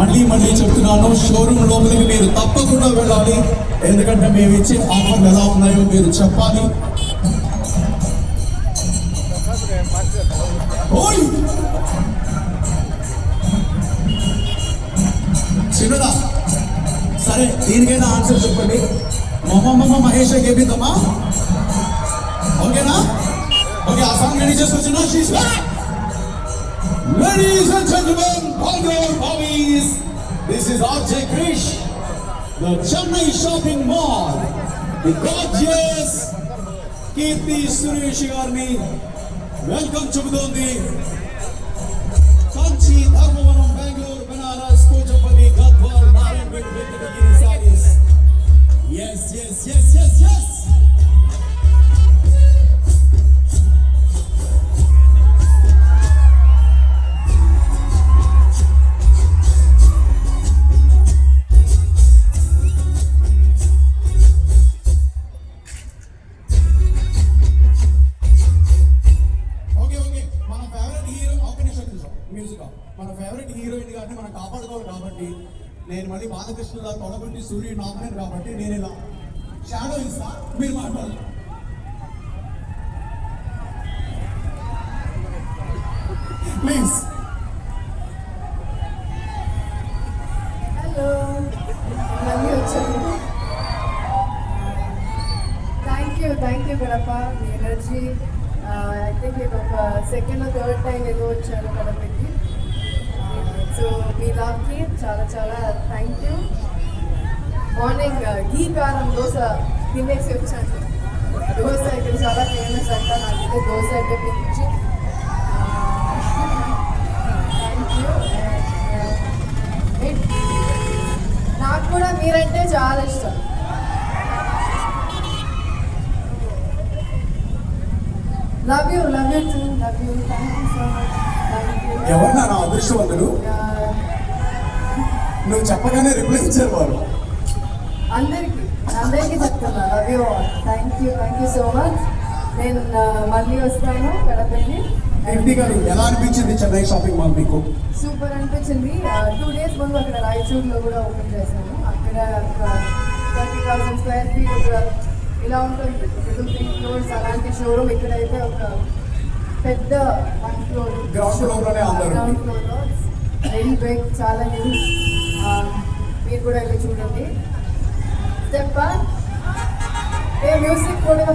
మళ్ళీ చెప్తున్నాను, షోరూమ్ లోపలికి మీరు తప్పకుండా వెళ్ళాలి. ఎందుకంటే మేము ఇచ్చే ఆఫర్లు ఎలా ఉన్నాయో మీరు చెప్పాలి. చిన్నదా సరే, దీనికైనా ఆన్సర్ చెప్పండి. మహేష్ గేపిద్దామా? ఓకేనా? ఓకే, ఆ సాంగ్ రెడీ చేసుకొచ్చిన Ladies and gentlemen, all your hobbies, this is RJ Krish, the Chennai Shopping Mall, the gorgeous Kirti Suresh Garni. Welcome to Budondi, Kanchi, Dharmavaram, Bangalore, Banaras, Kojapalli, Gadwal, Narayanpet, Venkatagiri sarees. Yes. మన favourite heroine గారిని మనం కాపాడుకోవాలి కాబట్టి, నేను మళ్ళీ బాలకృష్ణ తొడగొట్టి సూర్యుడు nominate కాబట్టి నేను ఇలా షాడో ఇస్తా, మీరు మాట్లాడాలి. ప్లీజ్. హలో, థ్యాంక్ యూ గడప, మీ ఎనర్జీ. ఐ థింక్ ఇది ఒక సెకండ్ థర్డ్ టైం ఏదో వచ్చారు గడపకి. సో మీ లవ్కి చాలా థ్యాంక్ యూ. మార్నింగ్ ఘీ కారం దోశ తినేసి వచ్చాను. దోశ ఇక్కడ చాలా ఫేమస్ అంట, నాకైతే దోశ అంటే పిచ్చి. Thank you. నాకు కూడా మీరంటే చాలా ఇష్టం. Love you two, love you. Thank you so much. ఎవరన్నా నా అదృష్టవంతుడు, నువ్వు చెప్పగానే రిప్లై ఇచ్చారు వారు. అందరికీ చెప్తున్నా love you all. Thank you so much. నేను మళ్ళీ వస్తాను గడపని. ఎంపీ గారు, ఎలా అనిపించింది చెన్నై షాపింగ్ మాల్ మీకు? సూపర్ అనిపించింది. 2 days ముందు అక్కడ రాయచూర్లో కూడా ఓపెన్ చేశాను. అక్కడ 30,000 square feet ఇలా ఉంటుంది, 2-3 floors అలాంటి షోరూమ్. ఇక్కడైతే ఒక పెద్ద 1 floor గ్రౌండ్ ఫ్లోర్లో వెరీ బిగ్, చాలా న్యూస్. మీరు కూడా వెళ్ళి చూడండి. స్టెప్ ఏ మ్యూజిక్ కూడా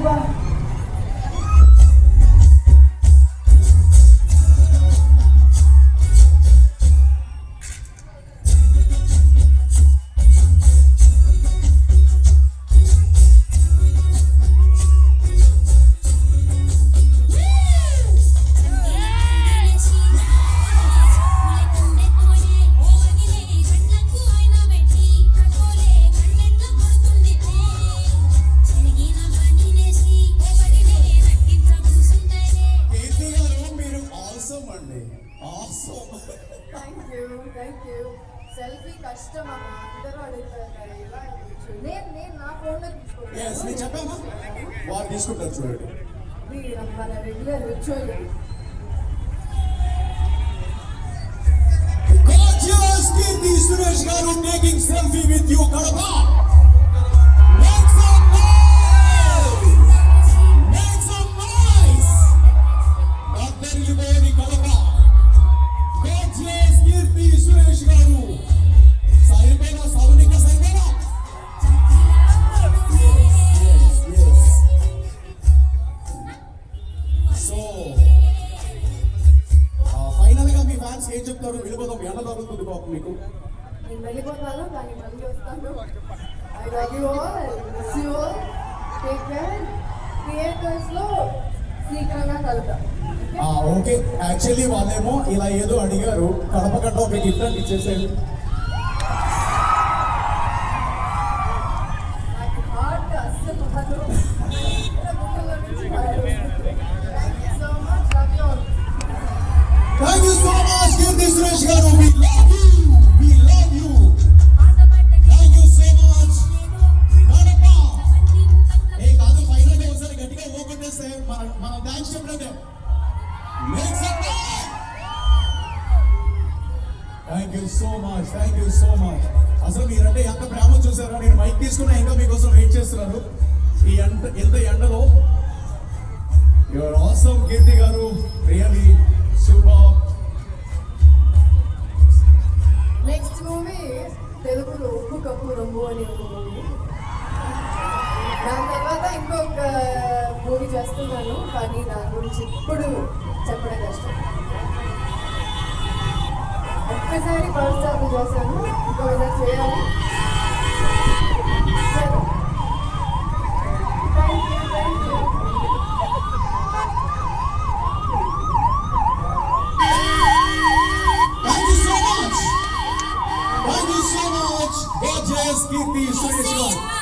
థ్యాంక్ యూ. సెల్ఫీ కష్టం అన్న, అందరూ అడుగుతారు. ఇలా నేను నా ఫోన్లో తీసుకుంటాను. వారు తీసుకుంటారు చూడండి. మన regular ritual. Kirti Suresh garu taking selfie with you, Kadapa. Make some noise. Kadapa. Gorgeous Kirti Suresh garu. Saibena Saunika Saibena. Yes. So final గా మీ ఫ్యాన్స్ ఏం చెప్తారు? వెళ్ళిపోతాం, ఎండ తగ్గుతుంది పాపం మీకు. నేను వెళ్ళిపోతాను, కానీ మళ్ళీ వస్తాను. I love you all, miss you all, take care. థియేటర్స్లో శీఘ్రంగా కలుద్దాం. ఓకే, యాక్చువల్లీ వాళ్ళేమో ఇలా ఏదో అడిగారు, కడప గంట ఒక గిఫ్ట్ అని ఇచ్చేసాడు. నాకు హార్ట్ అస్సలు కాదు. Thank you so much, Kirti Suresh garu. We love you. Thank you so much. Kadapa. Hey, కాదు, ఫైనల్ గా ఒకసారి గట్టిగా ఓపెన్ చేస్తే మన థాంక్స్ చెప్పండి. Make some noise. Thank you so much, thank you so much. అసలు మీరంటే ఎంత ప్రేమ చూసారా, నేను మైక్ తీసుకున్నా ఇంకా మీకోసం వెయిట్ చేస్తున్నాను ఈ ఎంత ఎండలో. యువర్ ఆసమ్ కీర్తి గారు, రియల్లీ సూపర్. నెక్స్ట్ మూవీ తెలుగులో ఉప్పు కప్పు రంగు అని ఒక మూవీ. దాని తర్వాత ఇంకొక మూవీ చేస్తున్నాను, కానీ దాని గురించి ఇప్పుడు చెప్పడం కష్టం. ఒక్కసారి ఫస్ట్ హాఫ్ చేశాను, ఇంకొకసారి చేయాలి. Thank you, thank you. Thank you so much. Thank you so much. Gorgeous Kirti Suresh garu.